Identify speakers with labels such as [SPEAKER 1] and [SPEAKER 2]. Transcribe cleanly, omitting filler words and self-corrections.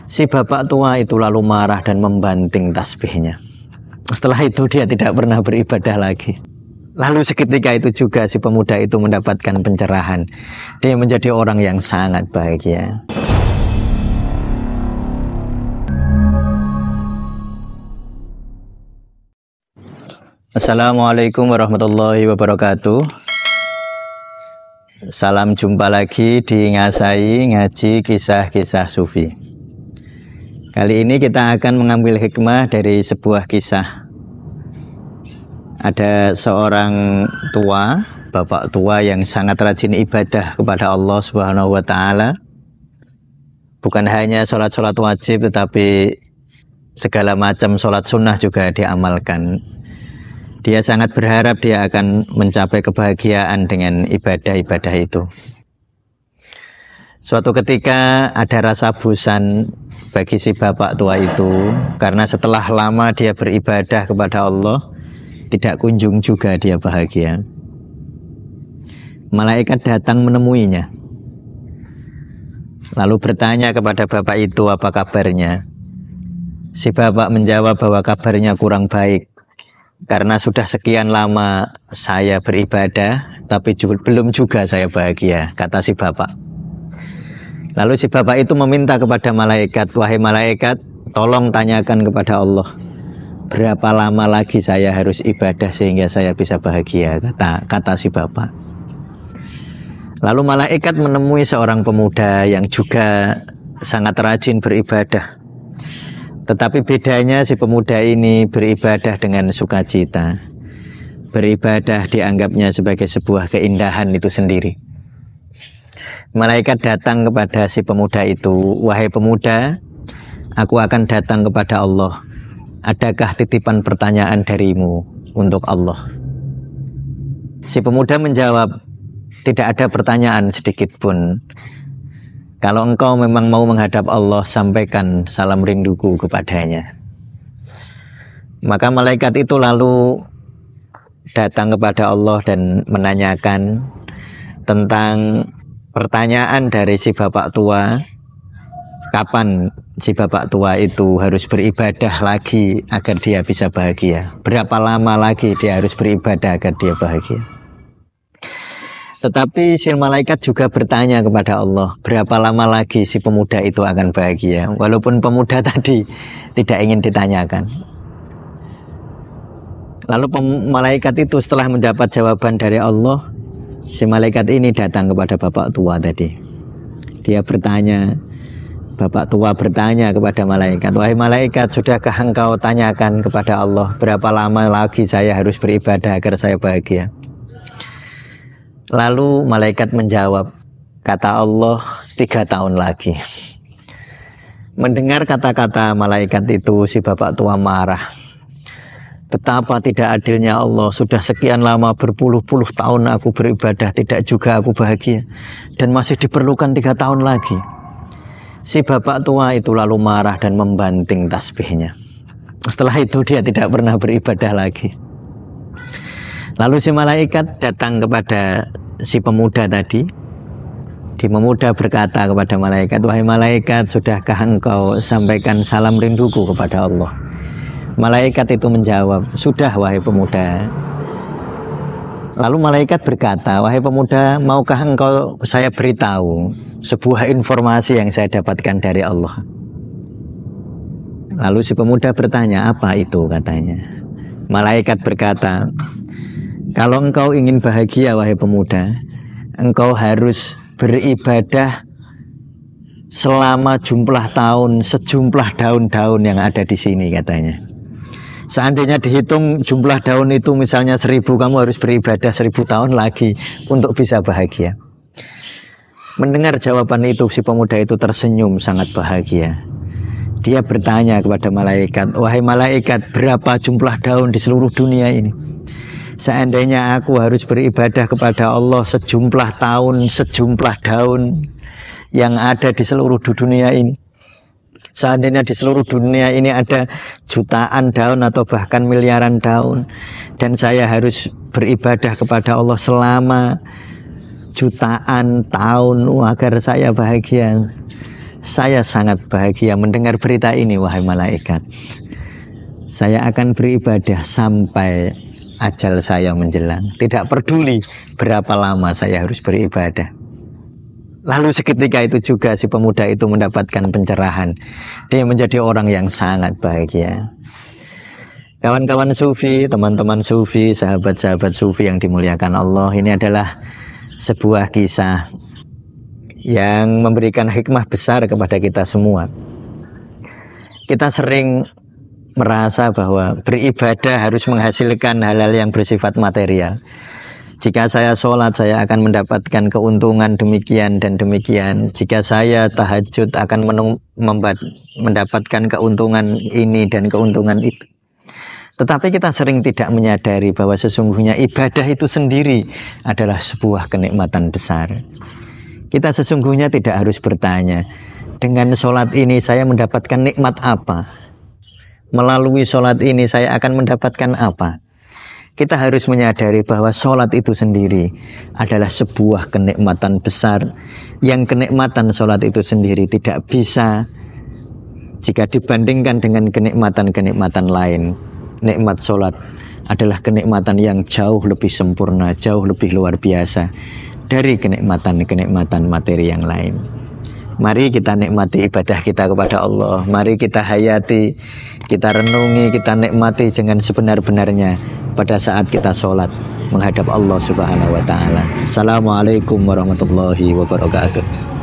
[SPEAKER 1] Si bapak tua itu lalu marah dan membanting tasbihnya. Setelah itu dia tidak pernah beribadah lagi. Lalu seketika itu juga si pemuda itu mendapatkan pencerahan. Dia menjadi orang yang sangat bahagia. Assalamualaikum warahmatullahi wabarakatuh. Salam jumpa lagi di Ngasai Ngaji Kisah-Kisah Sufi. Kali ini kita akan mengambil hikmah dari sebuah kisah. Ada seorang tua, bapak tua yang sangat rajin ibadah kepada Allah Subhanahu wa Ta'ala. Bukan hanya sholat-sholat wajib, tetapi segala macam sholat sunnah juga diamalkan. Dia sangat berharap dia akan mencapai kebahagiaan dengan ibadah-ibadah itu. Suatu ketika ada rasa bosan bagi si bapak tua itu, karena setelah lama dia beribadah kepada Allah, tidak kunjung juga dia bahagia. Malaikat datang menemuinya, lalu bertanya kepada bapak itu apa kabarnya. Si bapak menjawab bahwa kabarnya kurang baik, karena sudah sekian lama saya beribadah, tapi belum juga saya bahagia, kata si bapak. Lalu si bapak itu meminta kepada malaikat, wahai malaikat, tolong tanyakan kepada Allah, berapa lama lagi saya harus ibadah sehingga saya bisa bahagia, kata si bapak. Lalu malaikat menemui seorang pemuda yang juga sangat rajin beribadah. Tetapi bedanya si pemuda ini beribadah dengan sukacita. Beribadah dianggapnya sebagai sebuah keindahan itu sendiri. Malaikat datang kepada si pemuda itu, wahai pemuda, aku akan datang kepada Allah. Adakah titipan pertanyaan darimu untuk Allah? Si pemuda menjawab, tidak ada pertanyaan sedikit pun. Kalau engkau memang mau menghadap Allah, sampaikan salam rinduku kepadanya. Maka malaikat itu lalu datang kepada Allah dan menanyakan tentang pertanyaan dari si bapak tua, kapan si bapak tua itu harus beribadah lagi agar dia bisa bahagia? Berapa lama lagi dia harus beribadah agar dia bahagia? Tetapi si malaikat juga bertanya kepada Allah, berapa lama lagi si pemuda itu akan bahagia? Walaupun pemuda tadi tidak ingin ditanyakan. Lalu malaikat itu setelah mendapat jawaban dari Allah, si malaikat ini datang kepada bapak tua tadi. Dia bertanya, bapak tua bertanya kepada malaikat, wahai malaikat, sudahkah engkau tanyakan kepada Allah berapa lama lagi saya harus beribadah agar saya bahagia? Lalu malaikat menjawab, kata Allah, 3 tahun lagi. Mendengar kata-kata malaikat itu, si bapak tua marah. Betapa tidak adilnya Allah, sudah sekian lama berpuluh-puluh tahun aku beribadah, tidak juga aku bahagia, dan masih diperlukan 3 tahun lagi. Si bapak tua itu lalu marah dan membanting tasbihnya. Setelah itu dia tidak pernah beribadah lagi. Lalu si malaikat datang kepada si pemuda tadi. Si pemuda berkata kepada malaikat, wahai malaikat, sudahkah engkau sampaikan salam rinduku kepada Allah? Malaikat itu menjawab, sudah wahai pemuda. Lalu malaikat berkata, wahai pemuda, maukah engkau saya beritahu sebuah informasi yang saya dapatkan dari Allah? Lalu si pemuda bertanya, apa itu katanya? Malaikat berkata, kalau engkau ingin bahagia wahai pemuda, engkau harus beribadah selama sejumlah daun-daun yang ada di sini katanya. Seandainya dihitung jumlah daun itu misalnya 1000, kamu harus beribadah 1000 tahun lagi untuk bisa bahagia. Mendengar jawaban itu, si pemuda itu tersenyum sangat bahagia. Dia bertanya kepada malaikat, wahai malaikat, berapa jumlah daun di seluruh dunia ini? Seandainya aku harus beribadah kepada Allah sejumlah daun yang ada di seluruh dunia ini. Seandainya di seluruh dunia ini ada jutaan daun atau bahkan miliaran daun, dan saya harus beribadah kepada Allah selama jutaan tahun agar saya bahagia. Saya sangat bahagia mendengar berita ini, wahai malaikat. Saya akan beribadah sampai ajal saya menjelang. Tidak peduli berapa lama saya harus beribadah. Lalu seketika itu juga si pemuda itu mendapatkan pencerahan. Dia menjadi orang yang sangat bahagia. Kawan-kawan sufi, teman-teman sufi, sahabat-sahabat sufi yang dimuliakan Allah, ini adalah sebuah kisah yang memberikan hikmah besar kepada kita semua. Kita sering merasa bahwa beribadah harus menghasilkan hal-hal yang bersifat material. Jika saya sholat, saya akan mendapatkan keuntungan demikian dan demikian. Jika saya tahajud, akan mendapatkan keuntungan ini dan keuntungan itu. Tetapi kita sering tidak menyadari bahwa sesungguhnya ibadah itu sendiri adalah sebuah kenikmatan besar. Kita sesungguhnya tidak harus bertanya, dengan sholat ini saya mendapatkan nikmat apa? Melalui sholat ini saya akan mendapatkan apa? Kita harus menyadari bahwa sholat itu sendiri adalah sebuah kenikmatan besar, yang kenikmatan sholat itu sendiri tidak bisa jika dibandingkan dengan kenikmatan-kenikmatan lain. Nikmat sholat adalah kenikmatan yang jauh lebih sempurna, jauh lebih luar biasa dari kenikmatan-kenikmatan materi yang lain. Mari kita nikmati ibadah kita kepada Allah. Mari kita hayati, kita renungi, kita nikmati dengan sebenar-benarnya pada saat kita sholat menghadap Allah Subhanahu wa ta'ala. Assalamualaikum warahmatullahi wabarakatuh.